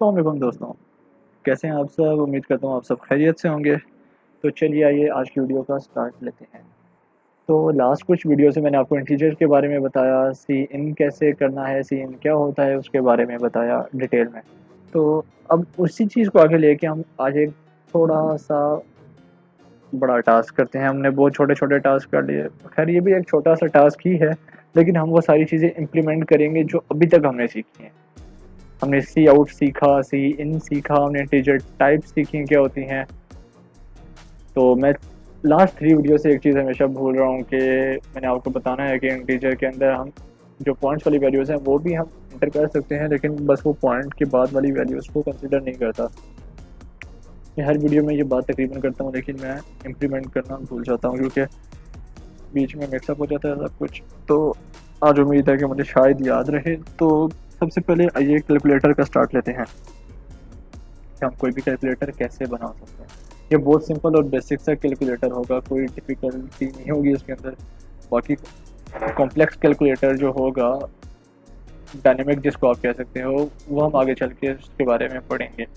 अस्सलाम वालेकुम दोस्तों, कैसे हैं आप सब। उम्मीद करता हूँ आप सब खैरियत से होंगे। तो चलिए आइए आज की वीडियो का स्टार्ट लेते हैं। तो लास्ट कुछ वीडियो से मैंने आपको इंटीजर के बारे में बताया, सी इन कैसे करना है, सी इन क्या होता है उसके बारे में बताया डिटेल में। तो अब उसी चीज़ को आगे लेके हम आज एक थोड़ा सा बड़ा टास्क करते हैं। हमने बहुत छोटे छोटे टास्क कर लिए, खैर ये भी एक छोटा सा टास्क ही है, लेकिन हम वो सारी चीज़ें इम्प्लीमेंट करेंगे जो अभी तक हमने सीखी हैं। हमने सी आउट सीखा, सी इन सीखा, हमने इंटीजर टाइप सीखी क्या होती हैं। तो मैं लास्ट 3 वीडियो से एक चीज़ हमेशा भूल रहा हूँ कि मैंने आपको बताना है कि इंटीजर के अंदर हम जो पॉइंट्स वाली वैल्यूज़ हैं वो भी हम इंटर कर सकते हैं, लेकिन बस वो पॉइंट के बाद वाली वैल्यूज़ को कंसिडर नहीं करता। मैं हर वीडियो में ये बात तकरीबन करता हूँ, लेकिन मैं इम्प्लीमेंट करना भूल जाता हूँ क्योंकि बीच में मिक्सअप हो जाता है सब कुछ। तो आज उम्मीद है कि मुझे शायद याद रहे। तो सबसे पहले आइए कैलकुलेटर का स्टार्ट लेते हैं कि हम कोई भी कैलकुलेटर कैसे बना सकते हैं। ये बहुत सिंपल और बेसिक सा कैलकुलेटर होगा, कोई डिफ़िकल्टी नहीं होगी इसके अंदर। बाकी कॉम्प्लेक्स कैलकुलेटर जो होगा, डायनेमिक जिसको आप कह सकते हो, वो हम आगे चल के उसके बारे में पढ़ेंगे।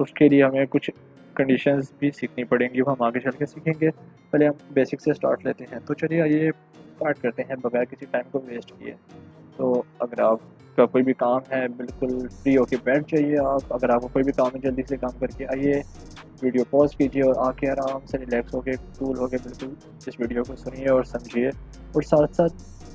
उसके लिए हमें कुछ कंडीशंस भी सीखनी पड़ेंगी, वो हम आगे चल के सीखेंगे। पहले हम बेसिक से स्टार्ट लेते हैं। तो चलिए आइए स्टार्ट करते हैं बगैर किसी टाइम को वेस्ट किए। तो अगर आपका कोई भी काम है, बिल्कुल फ्री होके बैठ जाइए आप। अगर आपको कोई भी काम है, जल्दी से काम करके आइए, वीडियो पॉज कीजिए और आके आराम से रिलैक्स होके कूल होके बिल्कुल इस वीडियो को सुनिए और समझिए। और साथ साथ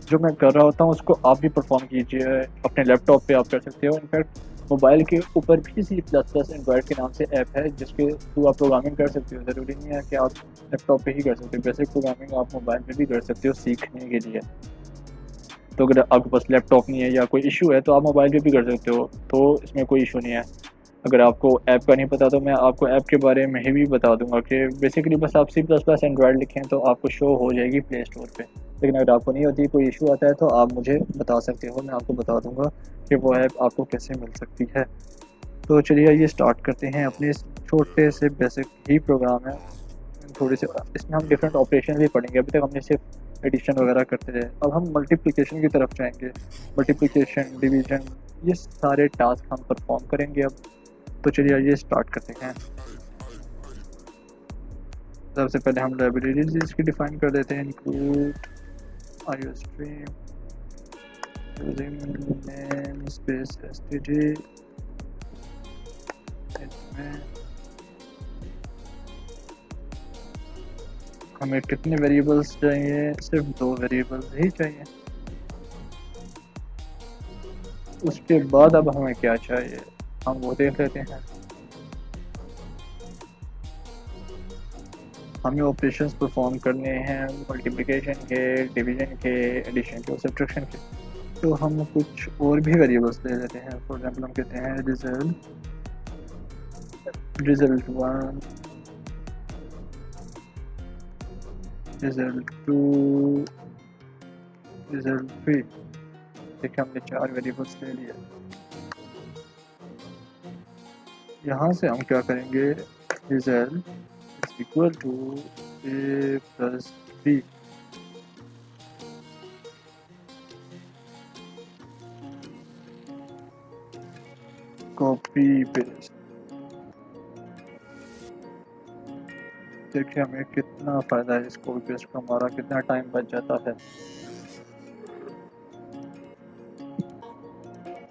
जो मैं कर रहा होता हूँ उसको आप भी परफॉर्म कीजिए। अपने लैपटॉप पे आप कर सकते हो, इनफैक्ट मोबाइल के ऊपर भी सी प्लस प्लस एंड्रॉयड के नाम से ऐप है जिसके थ्रू आप प्रोग्रामिंग कर सकते हो। ज़रूरी नहीं है कि आप लैपटॉप पे ही कर सकते हो, बेसिक प्रोग्रामिंग आप मोबाइल पे भी कर सकते हो सीखने के लिए। तो अगर आपके पास लैपटॉप नहीं है या कोई इशू है तो आप मोबाइल पे भी कर सकते हो, तो इसमें कोई इशू नहीं है। अगर आपको ऐप का नहीं पता तो मैं आपको ऐप के बारे में ही भी बता दूंगा कि बेसिकली बस आप सी प्लस प्लस एंड्रॉयड लिखें तो आपको शो हो जाएगी प्ले स्टोर पे। लेकिन अगर आपको नहीं होती, कोई इशू आता है, तो आप मुझे बता सकते हो, मैं आपको बता दूंगा कि वो ऐप आपको कैसे मिल सकती है। तो चलिए ये स्टार्ट करते हैं। अपने इस छोटे से बेसिक ही प्रोग्राम है, थोड़ी से इसमें हम डिफरेंट ऑपरेशन भी पढ़ेंगे। अभी तक हमने सिर्फ एडिशन वगैरह करते रहे, अब हम मल्टीप्लिकेशन की तरफ जाएंगे। मल्टीप्लिकेशन, डिवीजन, ये सारे टास्क हम परफॉर्म करेंगे अब। तो चलिए ये स्टार्ट करते हैं। सबसे पहले हम लाइब्रेरीज इसकी डिफाइन कर देते हैं। Include IO stream using name space STD. इसमें हमें कितने वेरिएबल्स चाहिए? सिर्फ 2 वेरिएबल्स ही चाहिए। उसके बाद अब हमें क्या चाहिए, हम वो देख लेते हैं। हमें ऑपरेशंस परफॉर्म करने हैं मल्टीप्लिकेशन के, डिवीजन के, एडिशन के और सब्ट्रैक्शन के। तो हम कुछ और भी वेरिएबल्स ले लेते हैं। फॉर एग्जांपल हम कहते हैं रिजल्ट 1, रिजल्ट 2, रिजल्ट 3। देखिए हमने 4 वेरिएबल्स ले लिए। यहाँ से हम क्या करेंगे, result is equal to A plus B. Copy paste. देखिए हमें कितना फ़ायदा है इस कॉपी पेस्ट का, हमारा कितना टाइम बच जाता है।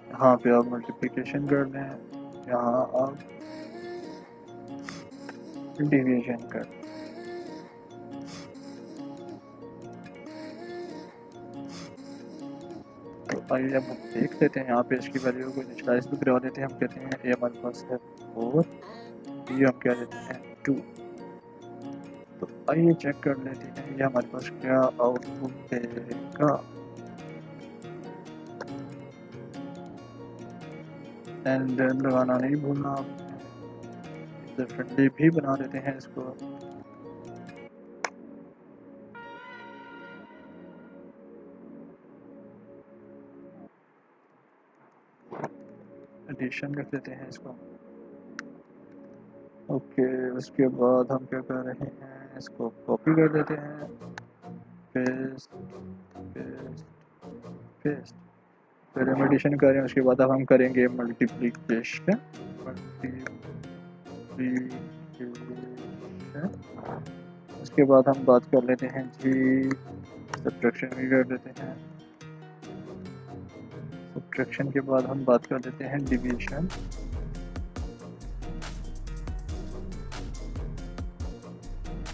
यहाँ पे आप मल्टीप्लिकेशन कर लें, यहाँ आप डिवीजन कर। तो आइए अब हम देख लेते हैं। यहाँ पे इसकी वैल्यू को इनिशियलाइज भी करवा देते हैं। हम कहते हैं ए हमारे पास है 4, ये हम क्या देते हैं 2। तो आइए चेक कर लेते हैं ये हमारे पास क्या आउटपुट देगा। एंड देन लगाना नहीं भूलना आपने। फ्रेंडली भी बना देते हैं इसको। एडिशन कर देते हैं इसको। ओके, उसके बाद हम क्या कर रहे हैं, इसको कॉपी कर देते हैं, पेस्ट पेस्ट पेस्ट। पहले हम एडिशन कर रहे हैं, उसके बाद अब हम करेंगे मल्टीप्लिकेशन। उसके बाद हम बात कर लेते हैं जी सब्ट्रैक्शन भी कर लेते हैं। सब्ट्रैक्शन के बाद हम बात कर लेते हैं डिवीजन।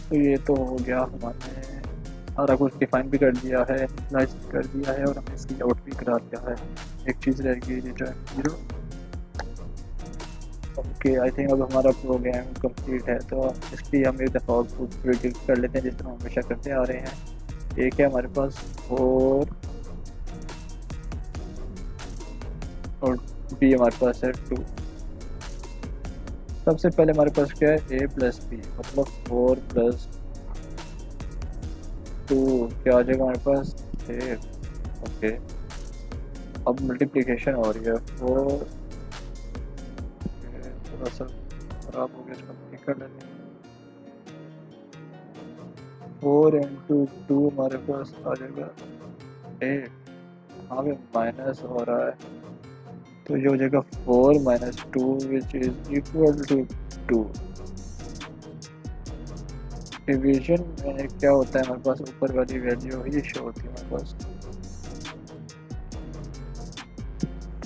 तो ये तो हो गया, हमारे सारा कुछ डिफाइन भी कर दिया है, इनिशियलाइज कर दिया है और हमने इसकी आउट भी करा दिया है। एक चीज़ रहेगी रिटर्न 0। ओके, आई थिंक अब हमारा प्रोग्राम कंप्लीट है। तो इसकी हम एक दफ़ा आउटपुट प्रिडिक्ट कर लेते हैं जिस तरह हम हमेशा करते आ रहे हैं। एक है हमारे पास 4 और बी हमारे पास है 2। सबसे पहले हमारे पास क्या है, a प्लस बी मतलब 4 प्लस 2 क्या आ जाएगा हमारे पास 8। ओके, अब मल्टीप्लिकेशन हो रही है 4। थोड़ा सा खराब हो गया, इसको ठीक कर लेते हैं। 4 इंटू 2 हमारे पास आ जाएगा 8। यहाँ पे माइनस हो रहा है तो ये हो जाएगा 4 minus 2 which is equal to 2। Division में क्या होता है, हमारे पास ऊपर वाली वैल्यू ही शो होती है हमारे पास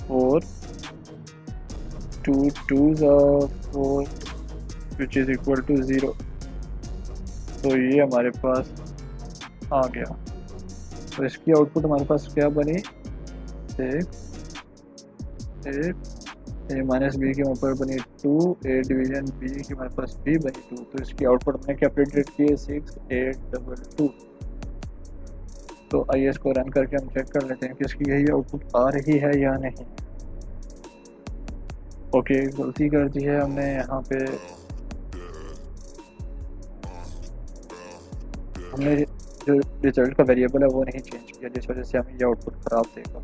4 2 2s are 4 which is equal to 0। तो ये हमारे पास आ गया। तो इसकी आउटपुट हमारे पास क्या बनी 6 8 ए माइनस बी के ऊपर बनी 2 ए डिवीजन बी की हमारे पास बी बनी 2। तो इसकी आउटपुट हमने क्या प्रिडिक्ट की है 6 8 2 2। तो आइए इसको रन करके हम चेक कर लेते हैं कि इसकी यही आउटपुट आ रही है या नहीं। ओके, गलती कर दी है हमने यहाँ पे, हमने जो रिजल्ट का वेरिएबल है वो नहीं चेंज किया जिस वजह से हमें ये आउटपुट ख़राब देगा।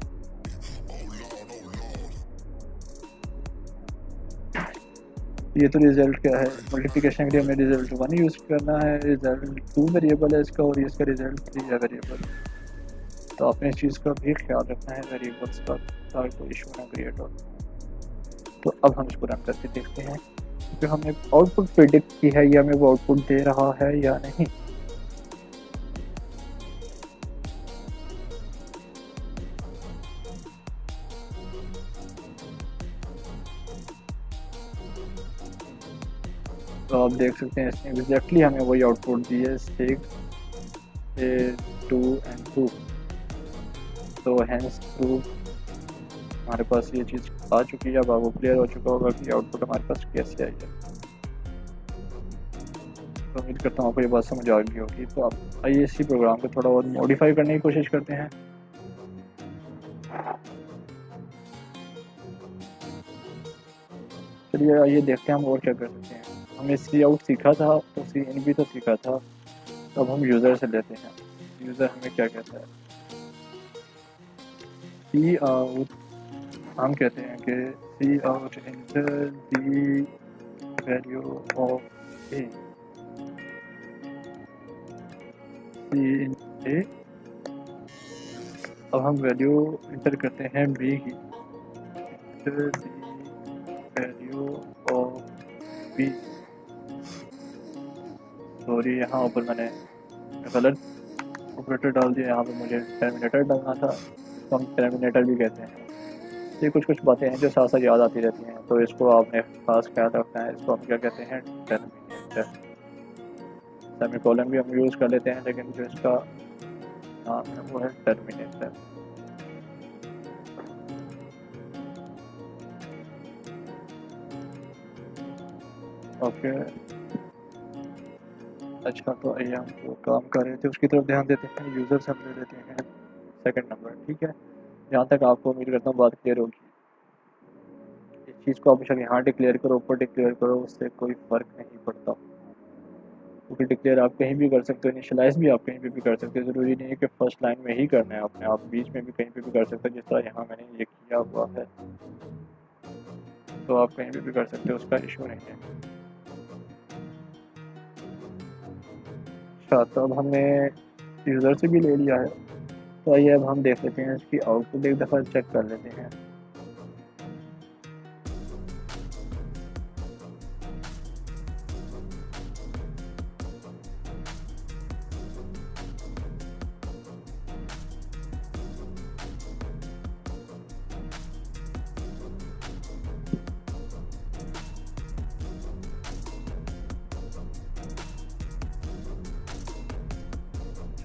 ये तो रिजल्ट क्या है, मल्टीप्लिकेशन के लिए हमें रिजल्ट 1 यूज़ करना है, रिजल्ट 2 वेरिएबल है इसका और इसका रिजल्ट 3 है वेरिएबल। तो आपने इस चीज़ का भी ख्याल रखना है वेरिएबल्स का, ताकि कोई इशू ना क्रिएट हो। तो अब हम इसको रन करके देखते हैं कि हमने आउटपुट प्रिडिक्ट की है या हमें वो आउटपुट दे रहा है या नहीं। तो आप देख सकते हैं इसने एग्जैक्टली हमें वही आउटपुट दी है 6 2 एंड 2। तो हैंस प्रूव हमारे पास ये चीज़ आ चुकी है। अब आपको क्लियर हो चुका होगा कि आउटपुट हमारे पास कैसे आई है। तो उम्मीद करता हूँ आपको ये बात समझ आ गई होगी। तो आप आइए इसी प्रोग्राम को थोड़ा बहुत मॉडिफाई करने की कोशिश करते हैं। चलिए आइए देखते हैं हम और क्या कर सकते हैं। हमने सी आउट सीखा था तो सी इन भी तो सीखा था। तो अब हम यूज़र से लेते हैं। यूज़र हमें क्या कहता है, सी आउट हम कहते हैं कि cout enter the value of a, cin a. अब हम वैल्यू इंटर करते हैं बी की, enter the value of b. Sorry, यहाँ ऊपर मैंने गलत ऑपरेटर डाल दिया, यहाँ पे मुझे टर्मिनेटर डालना था। इसको हम टर्मिनेटर भी कहते हैं। ये कुछ कुछ बातें हैं जो साथ साथ याद आती रहती हैं, तो इसको आपने खास ख्याल रखना है। इसको हम क्या कहते हैं, टर्मिनेटर। सेमीकोलन भी हम यूज़ कर लेते हैं लेकिन जो इसका नाम है वो है टर्मिनेटर। ओके, अच्छा तो आइए हम जो काम कर रहे थे उसकी तरफ ध्यान देते हैं। यूज़र से हम ले लेते हैं सेकंड नंबर, ठीक है। यहाँ तक आपको उम्मीद करता हूँ बात क्लियर होगी। इस चीज़ को आप बेशक यहाँ डिक्लेयर करो, ऊपर डिक्लेयर करो, उससे कोई फ़र्क नहीं पड़ता। क्योंकि डिक्लेयर आप कहीं भी कर सकते हो, इनिशियलाइज भी आप कहीं पे भी कर सकते हो। ज़रूरी नहीं है कि फर्स्ट लाइन में ही करना है आपने, आप बीच में भी कहीं पे भी कर सकते हो। जिस तरह यहाँ मैंने ये किया हुआ है, तो आप कहीं भी कर सकते हो, उसका इशू नहीं है। अच्छा, तो अब हमने यूज़र से भी ले लिया है। तो आइए अब हम देख लेते हैं इसकी आउटपुट, एक दफ़ा चेक कर लेते हैं।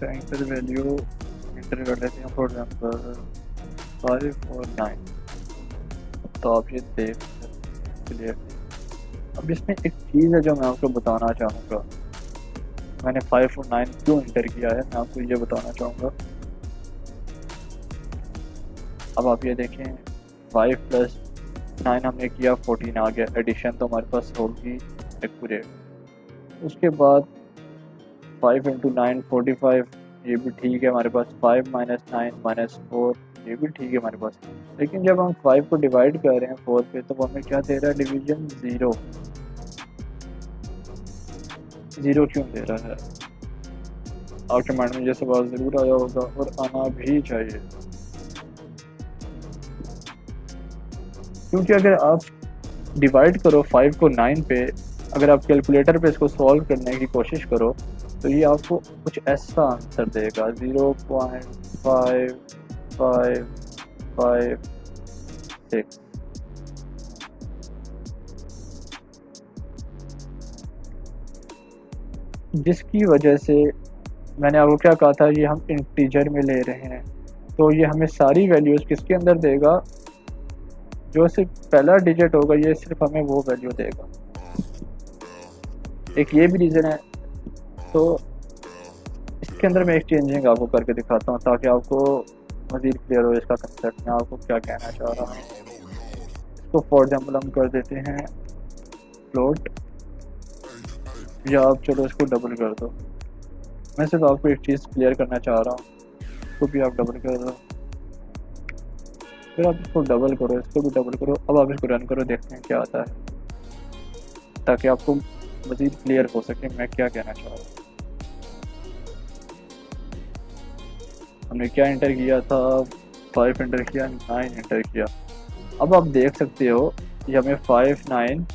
कहीं पर वैल्यू इंटर कर लेते हैं, फॉर एग्जाम्पल 5 और 9। तो आप ये देख सकते हैं क्लियरली। अब इसमें एक चीज़ है जो मैं आपको बताना चाहूँगा, मैंने 5 और 9 क्यों इंटर किया है, मैं आपको ये बताना चाहूँगा। अब आप ये देखें 5 प्लस 9 हमने किया, 14 आ गया, एडिशन तो हमारे पास होगी एक्यूरेट। उसके बाद 5 इंटू 9 45, ये भी ठीक है हमारे पास। 5 माइनस 9 माइनस 4, ये भी ठीक है हमारे पास। लेकिन जब हम 5 को डिवाइड कर रहे हैं 4 पे, तो वो हमें क्या दे रहा है, डिवीजन 0। 0 क्यों दे रहा है? आपके माइंड में ये सवाल ज़रूर आया होगा और आना भी चाहिए, क्योंकि अगर आप डिवाइड करो 5 को 9 पे, अगर आप कैलकुलेटर पे इसको सॉल्व करने की कोशिश करो तो ये आपको कुछ ऐसा आंसर देगा, 0.5556, जिसकी वजह से मैंने आपको क्या कहा था, ये हम इंटीजर में ले रहे हैं, तो ये हमें सारी वैल्यूज़ किसके अंदर देगा, जो सिर्फ पहला डिजिट होगा ये सिर्फ हमें वो वैल्यू देगा। एक ये भी रीज़न है। तो इसके अंदर मैं एक चेंजिंग आपको करके दिखाता हूँ ताकि आपको मज़ीद क्लियर हो इसका कंसेप्ट, मैं आपको क्या कहना चाह रहा हूँ। इसको फॉर एग्जाम्पल हम कर देते हैं फ्लोट, या आप चलो इसको डबल कर दो। मैं सिर्फ आपको एक चीज़ क्लियर करना चाह रहा हूँ, इसको भी आप डबल कर दो, फिर आप इसको डबल करो, इसको भी डबल करो। अब आप इसको रन करो, देखते हैं क्या आता है, ताकि आपको मज़ीद क्लियर हो सके मैं क्या कहना चाह रहा हूँ। हमने क्या इंटर किया था, 5 इंटर किया, 9 इंटर किया। अब आप देख सकते हो ये हमें 5 9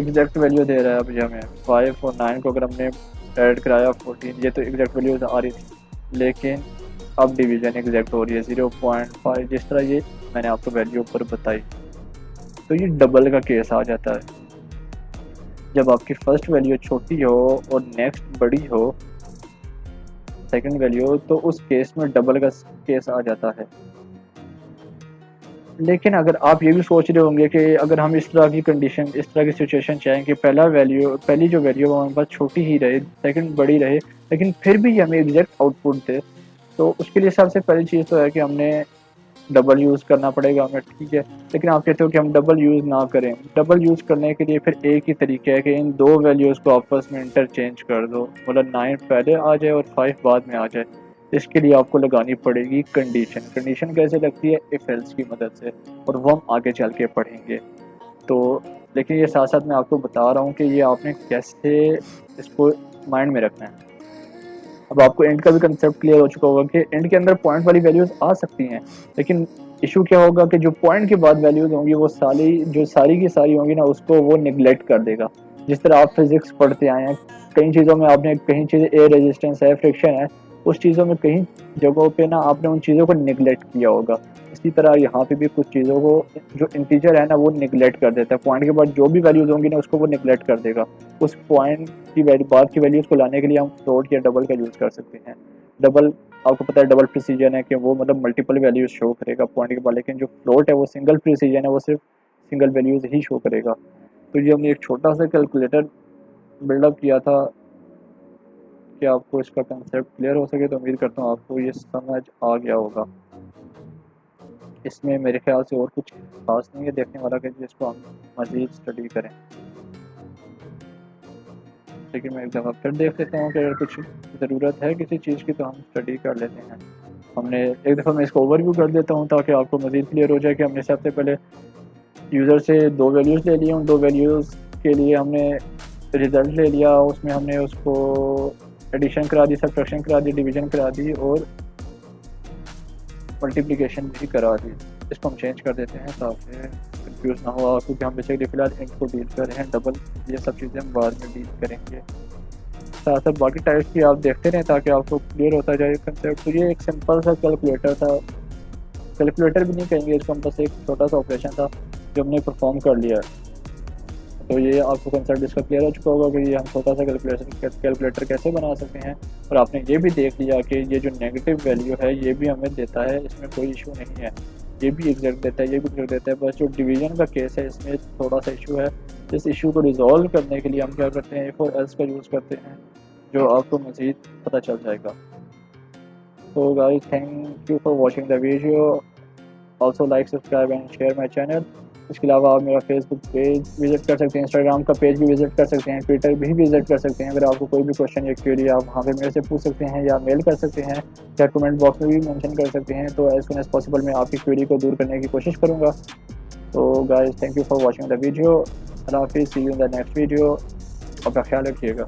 एग्जैक्ट वैल्यू दे रहा है। अब ये हमें 5 और 9 को अगर हमने ऐड कराया 14, ये तो एग्जैक्ट वैल्यू आ रही थी, लेकिन अब डिवीजन एग्जैक्ट हो रही है 0.5, जिस तरह ये मैंने आपको वैल्यू ऊपर बताई। तो ये डबल का केस आ जाता है, जब आपकी फर्स्ट वैल्यू छोटी हो और नेक्स्ट बड़ी हो सेकंड वैल्यू, तो उस केस में डबल का केस आ जाता है। लेकिन अगर आप ये भी सोच रहे होंगे कि अगर हम इस तरह की कंडीशन, इस तरह की सिचुएशन चाहें कि पहली जो वैल्यू है वो हमारे पास छोटी ही रहे, सेकंड बड़ी रहे, लेकिन फिर भी हमें एग्जैक्ट आउटपुट दे, तो उसके लिए सबसे पहली चीज़ तो है कि हमने डबल यूज़ करना पड़ेगा हमें, ठीक है। लेकिन आप कहते हो कि हम डबल यूज़ ना करें। डबल यूज़ करने के लिए फिर एक ही तरीका है कि इन दो वैल्यूज़ को आपस में इंटरचेंज कर दो, मतलब 9 पहले आ जाए और 5 बाद में आ जाए। इसके लिए आपको लगानी पड़ेगी कंडीशन। कंडीशन कैसे लगती है, इफ एल्स की मदद से, और वो हम आगे चल के पढ़ेंगे। तो लेकिन ये साथ साथ मैं आपको बता रहा हूँ कि ये आपने कैसे इसको माइंड में रखना है। अब आपको एंड का भी कंसेप्ट क्लियर हो चुका होगा कि एंड के अंदर पॉइंट वाली वैल्यूज आ सकती हैं, लेकिन इशू क्या होगा कि जो पॉइंट के बाद वैल्यूज होंगी वो सारी की सारी होंगी ना, उसको वो निगलेक्ट कर देगा। जिस तरह आप फिजिक्स पढ़ते आए हैं, कई चीज़ों में आपने कहीं चीज़ें एयर रेजिस्टेंस है, फ्रिक्शन है, उस चीज़ों में कहीं जगहों पे ना आपने उन चीज़ों को निगलेक्ट किया होगा। इसी तरह यहाँ पे भी कुछ चीज़ों को जो इंटीजर है ना वो निगलेक्ट कर देता है। पॉइंट के बाद जो भी वैल्यूज होंगी ना उसको वो निगलेक्ट कर देगा। उस पॉइंट की बाद की वैल्यूज को लाने के लिए हम फ्लोट या डबल का यूज़ कर सकते हैं। डबल आपको पता है डबल प्रिसीजन है कि वो मतलब मल्टीपल वैल्यूज शो करेगा पॉइंट के बाद, लेकिन जो फ्लोट है वो सिंगल प्रिसीजन है, वो सिर्फ सिंगल वैल्यूज ही शो करेगा। तो ये हमने एक छोटा सा कैलकुलेटर बिल्डअप किया था कि आपको इसका कंसेप्ट क्लियर हो सके। तो उम्मीद करता हूँ आपको ये समझ आ गया होगा। इसमें मेरे ख्याल से और कुछ खास नहीं है देखने वाला कि जिसको हम मज़ीद स्टडी करें, लेकिन मैं एक दफ़ा फिर देख लेता हूँ कि अगर कुछ ज़रूरत है किसी चीज़ की तो हम स्टडी कर लेते हैं। हमने एक दफ़ा मैं इसको ओवरव्यू कर देता हूँ ताकि आपको मज़ीद क्लियर हो जाए कि हमने सबसे पहले यूज़र से दो वैल्यूज़ ले लिए, उन दो वैल्यूज़ के लिए हमने रिज़ल्ट ले लिया, उसमें हमने उसको एडिशन करा दी, सब्ट्रैक्शन करा दी, डिवीज़न करा दी और मल्टीप्लिकेशन भी करा दी। इसको हम चेंज कर देते हैं ताकि कंफ्यूज ना हो, क्योंकि हम बेसिकली फ़िलहाल इंट को डील कर रहे हैं, डबल ये सब चीज़ें हम बाद में डील करेंगे। साथ साथ बाकी टाइप्स की आप देखते रहें ताकि आपको क्लियर होता जाए कंसेप्ट। तो ये एक सिंपल सा कैलकुलेटर था, कैलकुलेटर भी नहीं कहेंगे इसको हम, बस एक छोटा सा ऑपरेशन था जो हमने परफॉर्म कर लिया है। तो ये आपको कंसेप्ट इसका क्लियर हो चुका होगा कि ये हम छोटा सा कैलकुलेटर कैसे बना सकते हैं। और आपने ये भी देख लिया कि ये जो नेगेटिव वैल्यू है ये भी हमें देता है, इसमें कोई इशू नहीं है। ये भी एग्जैक्ट देता है, ये भी एग्जैक्ट देता है, बस जो डिवीजन का केस है इसमें थोड़ा सा इशू है। इस इशू को रिजॉल्व करने के लिए हम क्या करते हैं, इफ और एल्स का यूज़ करते हैं, जो आपको मज़ीद पता चल जाएगा। तो guys thank you for watching the video, also like subscribe and share my channel. इसके अलावा आप मेरा फेसबुक पेज विज़िट कर सकते हैं, इंस्टाग्राम का पेज भी विज़िट कर सकते हैं, ट्विटर भी विज़िट कर सकते हैं। अगर आपको कोई भी क्वेश्चन या क्वेरी आप वहाँ पे मेरे से पूछ सकते हैं या मेल कर सकते हैं या कमेंट बॉक्स में भी मेंशन कर सकते हैं। तो एज सुन एज पॉसिबल मैं आपकी क्वेरी को दूर करने की कोशिश करूँगा। तो guys thank you for watching the video, अल्लाह हाफिज़, see you in the next video, अपना ख्याल रखिएगा।